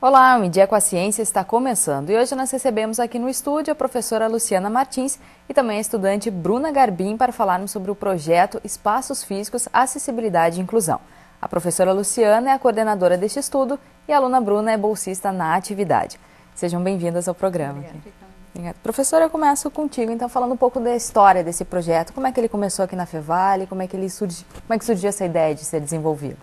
Olá, o Em Dia com a Ciência está começando e hoje nós recebemos aqui no estúdio a professora Luciana Martins e também a estudante Bruna Garbim para falarmos sobre o projeto Espaços Físicos, Acessibilidade e Inclusão. A professora Luciana é a coordenadora deste estudo e a aluna Bruna é bolsista na atividade. Sejam bem-vindas ao programa. Obrigada. Professora, eu começo contigo, então, falando um pouco da história desse projeto. Como é que ele começou aqui na Fevale? Como é que surgiu essa ideia de ser desenvolvido?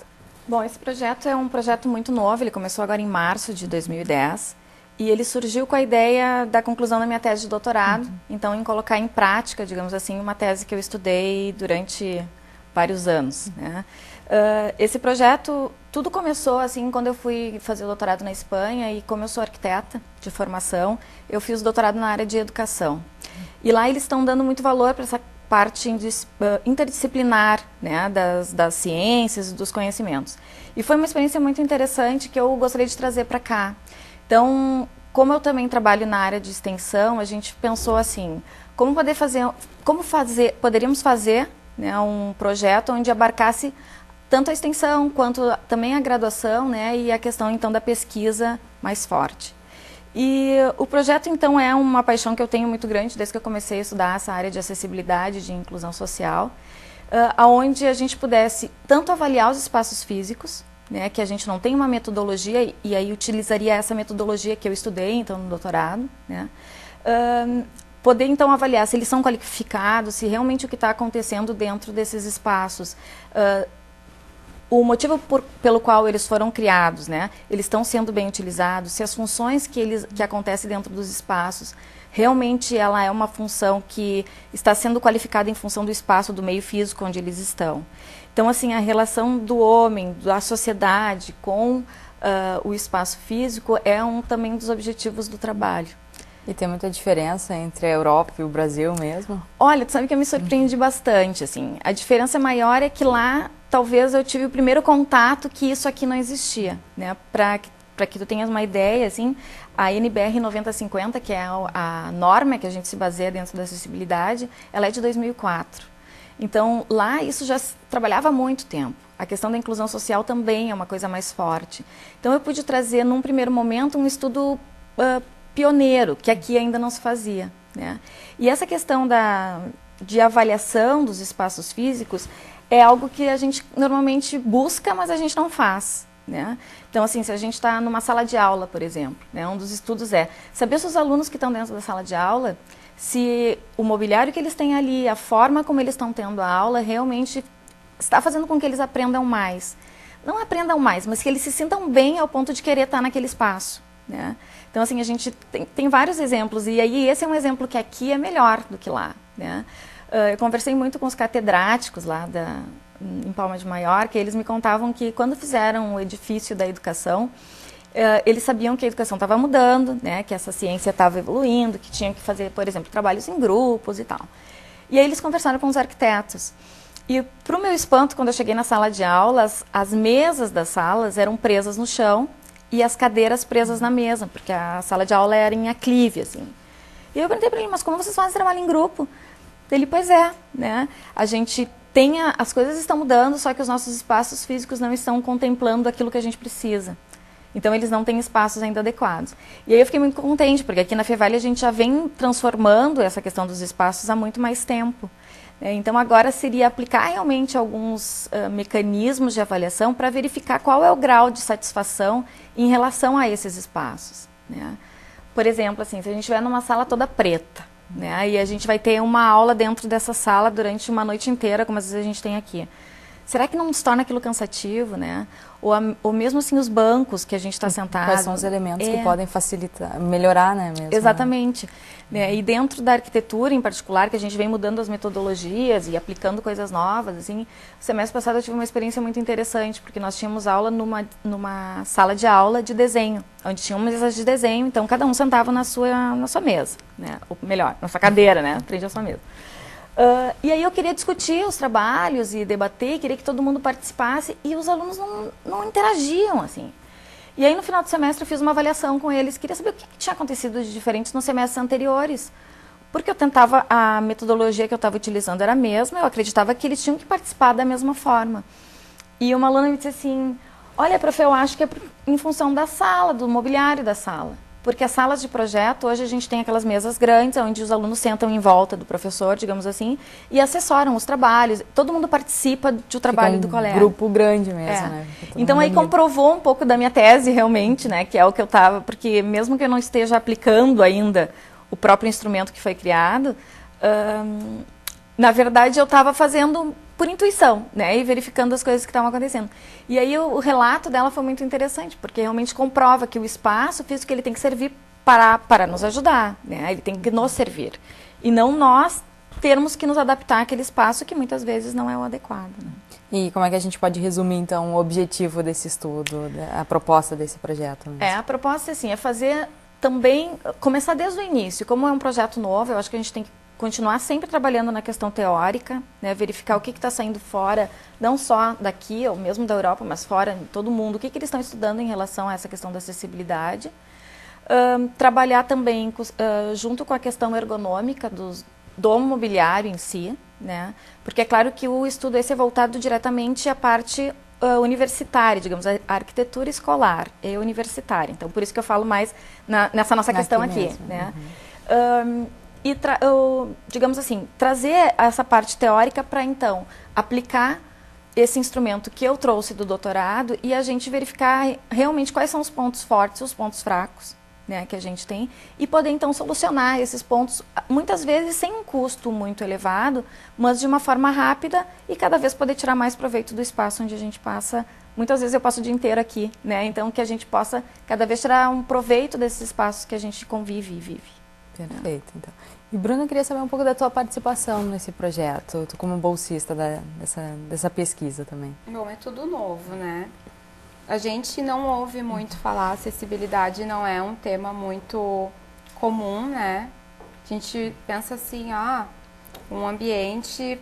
Bom, esse projeto é um projeto muito novo, ele começou agora em março de 2010 e ele surgiu com a ideia da conclusão da minha tese de doutorado, então em colocar em prática, digamos assim, uma tese que eu estudei durante vários anos, né? Esse projeto, tudo começou assim quando eu fui fazer o doutorado na Espanha e como eu sou arquiteta de formação, eu fiz o doutorado na área de educação. E lá eles estão dando muito valor para essa parte interdisciplinar, né, das ciências e dos conhecimentos. E foi uma experiência muito interessante que eu gostaria de trazer para cá. Então, como eu também trabalho na área de extensão, a gente pensou assim, poderíamos fazer, né, um projeto onde abarcasse tanto a extensão quanto também a graduação, né, e a questão então da pesquisa mais forte. E o projeto, então, é uma paixão que eu tenho muito grande desde que eu comecei a estudar essa área de acessibilidade e de inclusão social, onde a gente pudesse tanto avaliar os espaços físicos, né, que a gente não tem uma metodologia, e aí utilizaria essa metodologia que eu estudei, então, no doutorado, né, poder, então, avaliar se eles são qualificados, se realmente o que está acontecendo dentro desses espaços, o motivo pelo qual eles foram criados, né? Eles estão sendo bem utilizados, se as funções que acontecem dentro dos espaços, realmente ela é uma função que está sendo qualificada em função do espaço, do meio físico onde eles estão. Então, assim, a relação do homem, da sociedade com o espaço físico é também um dos objetivos do trabalho. E tem muita diferença entre a Europa e o Brasil mesmo? Olha, tu sabe que eu me surpreendi bastante, assim. A diferença maior é que lá, talvez eu tive o primeiro contato que isso aqui não existia, né? Para que tu tenhas uma ideia, assim, a NBR 9050, que é a norma que a gente se baseia dentro da acessibilidade, ela é de 2004. Então, lá isso já se trabalhava há muito tempo. A questão da inclusão social também é uma coisa mais forte. Então, eu pude trazer, num primeiro momento, um estudo pioneiro, que aqui ainda não se fazia, né? E essa questão de avaliação dos espaços físicos é algo que a gente normalmente busca, mas a gente não faz, né? Então, assim, se a gente está numa sala de aula, por exemplo, né, um dos estudos é saber se os alunos que estão dentro da sala de aula, se o mobiliário que eles têm ali, a forma como eles estão tendo a aula, realmente está fazendo com que eles aprendam mais. Não aprendam mais, mas que eles se sintam bem ao ponto de querer estar naquele espaço, né? Então, assim, a gente tem vários exemplos, e aí esse é um exemplo que aqui é melhor do que lá, né? Eu conversei muito com os catedráticos lá em Palma de Maiorca, e eles me contavam que quando fizeram o edifício da educação, eles sabiam que a educação estava mudando, né? Que essa ciência estava evoluindo, que tinham que fazer, por exemplo, trabalhos em grupos e tal. E aí eles conversaram com os arquitetos. E, para o meu espanto, quando eu cheguei na sala de aulas, as mesas das salas eram presas no chão, e as cadeiras presas na mesa, porque a sala de aula era em aclive, assim. E eu perguntei para ele, mas como vocês fazem trabalho em grupo? Ele, pois é, né? A gente as coisas estão mudando, só que os nossos espaços físicos não estão contemplando aquilo que a gente precisa. Então, eles não têm espaços ainda adequados. E aí eu fiquei muito contente, porque aqui na Fevale a gente já vem transformando essa questão dos espaços há muito mais tempo. Então, agora seria aplicar realmente alguns mecanismos de avaliação para verificar qual é o grau de satisfação em relação a esses espaços, né? Por exemplo, assim, se a gente estiver numa sala toda preta, né, e a gente vai ter uma aula dentro dessa sala durante uma noite inteira, como às vezes a gente tem aqui. Será que não se torna aquilo cansativo, né? Ou mesmo assim os bancos que a gente está sentado. Quais são os elementos que podem facilitar, melhorar, né? Mesmo, exatamente. Né? E dentro da arquitetura em particular, que a gente vem mudando as metodologias e aplicando coisas novas, assim, o semestre passado eu tive uma experiência muito interessante, porque nós tínhamos aula numa sala de aula de desenho, onde tinham mesas de desenho, então cada um sentava na sua mesa, né? Ou melhor, na sua cadeira, né? Frente à sua mesa. E aí eu queria discutir os trabalhos e debater, queria que todo mundo participasse, e os alunos não interagiam, assim. E aí no final do semestre eu fiz uma avaliação com eles, queria saber o que tinha acontecido de diferente nos semestres anteriores. Porque eu tentava, a metodologia que eu estava utilizando era a mesma, eu acreditava que eles tinham que participar da mesma forma. E uma aluna me disse assim, olha, prof, eu acho que é em função da sala, do mobiliário da sala. Porque as salas de projeto, hoje a gente tem aquelas mesas grandes, onde os alunos sentam em volta do professor, digamos assim, e assessoram os trabalhos. Todo mundo participa do trabalho do colega. Grupo grande mesmo, né? Então aí comprovou um pouco da minha tese, realmente, né? Que é o que eu estava, porque mesmo que eu não esteja aplicando ainda o próprio instrumento que foi criado, na verdade eu estava fazendo por intuição, né, e verificando as coisas que estavam acontecendo. E aí o relato dela foi muito interessante, porque realmente comprova que o espaço físico ele tem que servir para nos ajudar, né, ele tem que nos servir. E não nós termos que nos adaptar àquele espaço que muitas vezes não é o adequado. Né. E como é que a gente pode resumir, então, o objetivo desse estudo, a proposta desse projeto? A proposta, assim, é fazer também, começar desde o início. Como é um projeto novo, eu acho que a gente tem que continuar sempre trabalhando na questão teórica, né, verificar o que está saindo fora, não só daqui, ou mesmo da Europa, mas fora, em todo mundo, o que eles estão estudando em relação a essa questão da acessibilidade. Trabalhar também junto com a questão ergonômica do mobiliário em si, né, porque é claro que o estudo esse é voltado diretamente à parte universitária, digamos, a arquitetura escolar e universitária. Então, por isso que eu falo mais nessa nossa questão aqui. Mesmo. Né? E, digamos assim, trazer essa parte teórica para, então, aplicar esse instrumento que eu trouxe do doutorado e a gente verificar realmente quais são os pontos fortes e os pontos fracos, né, que a gente tem, e poder, então, solucionar esses pontos, muitas vezes sem um custo muito elevado, mas de uma forma rápida e cada vez poder tirar mais proveito do espaço onde a gente passa. Muitas vezes eu passo o dia inteiro aqui, né, então que a gente possa cada vez tirar um proveito desses espaços que a gente convive e vive. Perfeito, então. E, Bruna, eu queria saber um pouco da tua participação nesse projeto, tu como bolsista dessa pesquisa também. Bom, é tudo novo, né? A gente não ouve muito falar, acessibilidade não é um tema muito comum, né? A gente pensa assim, um ambiente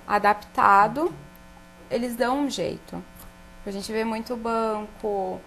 adaptado, eles dão um jeito. A gente vê muito banco,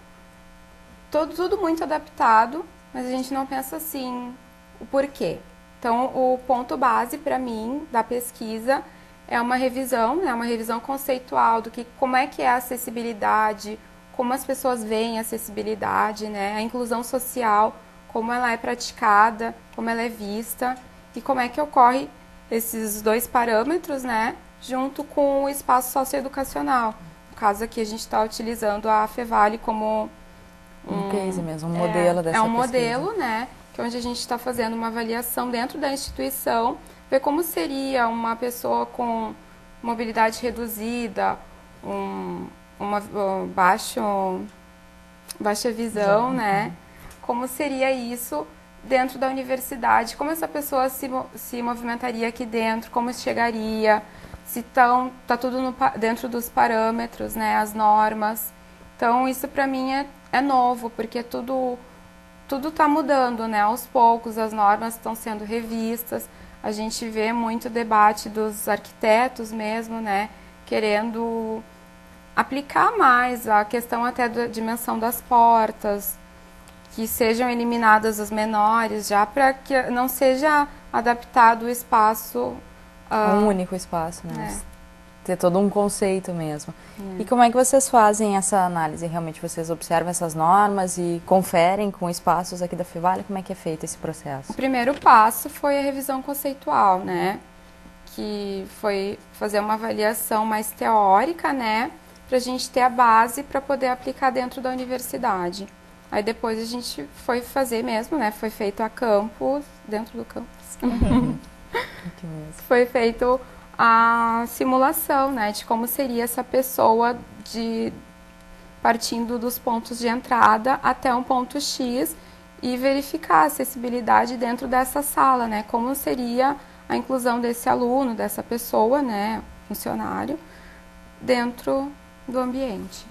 tudo muito adaptado, mas a gente não pensa assim, o porquê. Então, o ponto base para mim da pesquisa é uma revisão, né? Uma revisão conceitual do que, como é que é a acessibilidade, como as pessoas veem a acessibilidade, né? A inclusão social, como ela é praticada, como ela é vista e como é que ocorre esses dois parâmetros, né? Junto com o espaço socioeducacional. No caso aqui a gente está utilizando a Fevale como um case mesmo, um modelo dessa pesquisa. É um modelo, né? Que é onde a gente está fazendo uma avaliação dentro da instituição, ver como seria uma pessoa com mobilidade reduzida, uma baixa visão, né? Como seria isso dentro da universidade, como essa pessoa se movimentaria aqui dentro, como chegaria, se tá tudo dentro dos parâmetros, né? As normas. Então, isso para mim é novo, porque tudo está mudando, né? Aos poucos, as normas estão sendo revistas. A gente vê muito debate dos arquitetos mesmo, né? Querendo aplicar mais a questão até da dimensão das portas, que sejam eliminadas as menores, já para que não seja adaptado o espaço. Um único espaço, né? Ter todo um conceito mesmo. E como é que vocês fazem essa análise? Realmente vocês observam essas normas e conferem com espaços aqui da Fevale? Como é que é feito esse processo? O primeiro passo foi a revisão conceitual, né? Que foi fazer uma avaliação mais teórica, né? Para a gente ter a base para poder aplicar dentro da universidade. Aí depois a gente foi fazer mesmo, né? Foi feito a campus, dentro do campus. Foi feito a simulação, né, de como seria essa pessoa partindo dos pontos de entrada até um ponto X e verificar a acessibilidade dentro dessa sala, né, como seria a inclusão desse aluno, dessa pessoa, né, funcionário, dentro do ambiente.